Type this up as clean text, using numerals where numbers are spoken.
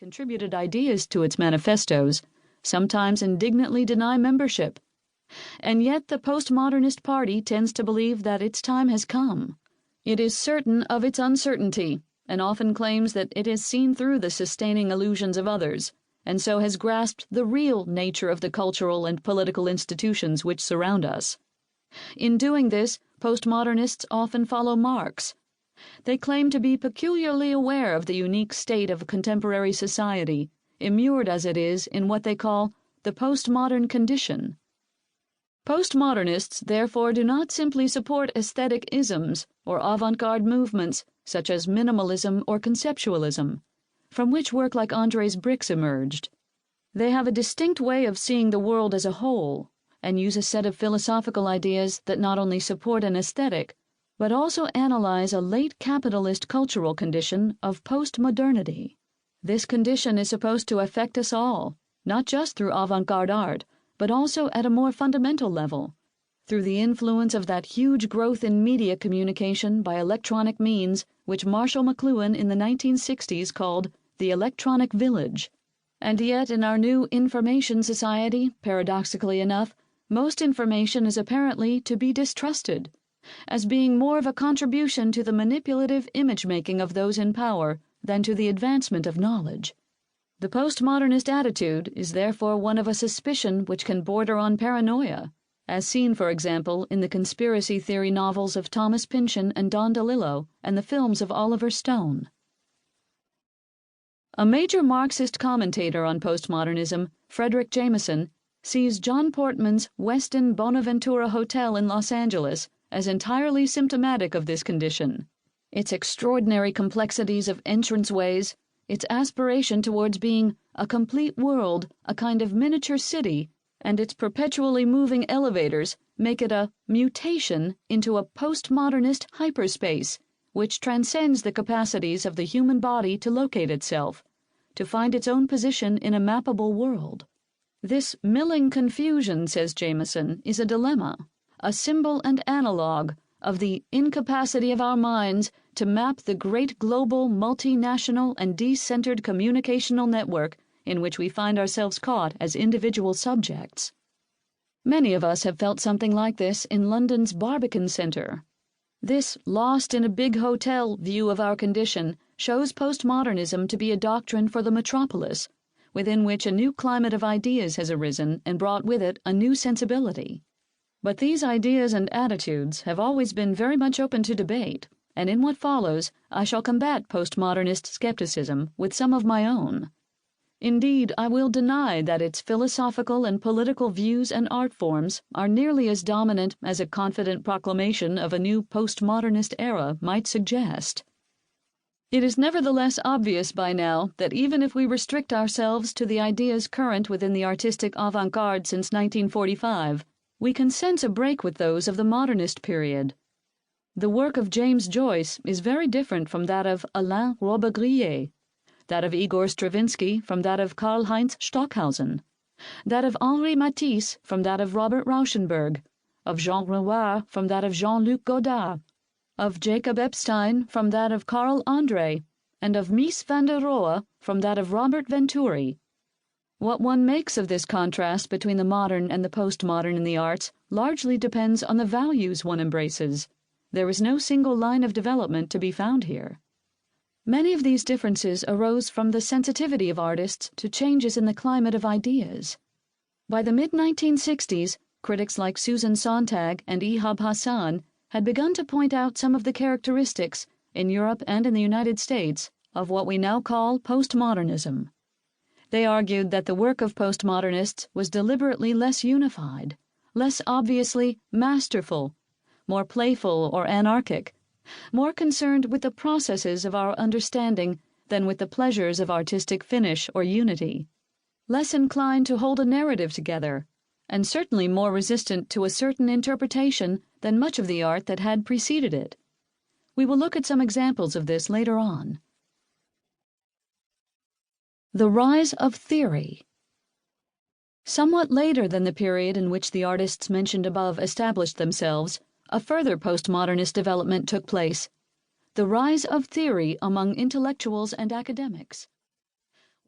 contributed ideas to its manifestos, sometimes indignantly deny membership. And yet the postmodernist party tends to believe that its time has come. It is certain of its uncertainty, and often claims that it has seen through the sustaining illusions of others, and so has grasped the real nature of the cultural and political institutions which surround us. In doing this, postmodernists often follow Marx. They claim to be peculiarly aware of the unique state of contemporary society, immured as it is in what they call the postmodern condition. Postmodernists, therefore, do not simply support aesthetic isms or avant-garde movements such as minimalism or conceptualism, from which work like André's bricks emerged. They have a distinct way of seeing the world as a whole, and use a set of philosophical ideas that not only support an aesthetic, but also analyze a late capitalist cultural condition of postmodernity. This condition is supposed to affect us all, not just through avant-garde art, but also at a more fundamental level, through the influence of that huge growth in media communication by electronic means which Marshall McLuhan in the 1960s called the electronic village. And yet in our new information society, paradoxically enough, most information is apparently to be distrusted, as being more of a contribution to the manipulative image-making of those in power than to the advancement of knowledge. The postmodernist attitude is therefore one of a suspicion which can border on paranoia, as seen, for example, in the conspiracy theory novels of Thomas Pynchon and Don DeLillo and the films of Oliver Stone. A major Marxist commentator on postmodernism, Frederick Jameson, sees John Portman's Westin Bonaventura Hotel in Los Angeles as entirely symptomatic of this condition. Its extraordinary complexities of entranceways, its aspiration towards being a complete world, a kind of miniature city, and its perpetually moving elevators make it a mutation into a postmodernist hyperspace, which transcends the capacities of the human body to locate itself, to find its own position in a mappable world. This milling confusion, says Jameson, is a dilemma, a symbol and analog of the incapacity of our minds to map the great global, multinational, and decentered communicational network in which we find ourselves caught as individual subjects. Many of us have felt something like this in London's Barbican Centre. This lost in a big hotel view of our condition shows postmodernism to be a doctrine for the metropolis, within which a new climate of ideas has arisen and brought with it a new sensibility. But these ideas and attitudes have always been very much open to debate, and in what follows I shall combat postmodernist skepticism with some of my own. Indeed, I will deny that its philosophical and political views and art forms are nearly as dominant as a confident proclamation of a new postmodernist era might suggest. It is nevertheless obvious by now that even if we restrict ourselves to the ideas current within the artistic avant-garde since 1945, we can sense a break with those of the modernist period. The work of James Joyce is very different from that of Alain Robbe-Grillet, that of Igor Stravinsky from that of Karl-Heinz Stockhausen, that of Henri Matisse from that of Robert Rauschenberg, of Jean Renoir from that of Jean-Luc Godard, of Jacob Epstein from that of Karl André, and of Mies van der Rohe from that of Robert Venturi. What one makes of this contrast between the modern and the postmodern in the arts largely depends on the values one embraces. There is no single line of development to be found here. Many of these differences arose from the sensitivity of artists to changes in the climate of ideas. By the mid-1960s, critics like Susan Sontag and Ihab Hassan had begun to point out some of the characteristics, in Europe and in the United States, of what we now call postmodernism. They argued that the work of postmodernists was deliberately less unified, less obviously masterful, more playful or anarchic, more concerned with the processes of our understanding than with the pleasures of artistic finish or unity, less inclined to hold a narrative together, and certainly more resistant to a certain interpretation than much of the art that had preceded it. We will look at some examples of this later on. The rise of theory. Somewhat later than the period in which the artists mentioned above established themselves, a further postmodernist development took place, the rise of theory among intellectuals and academics.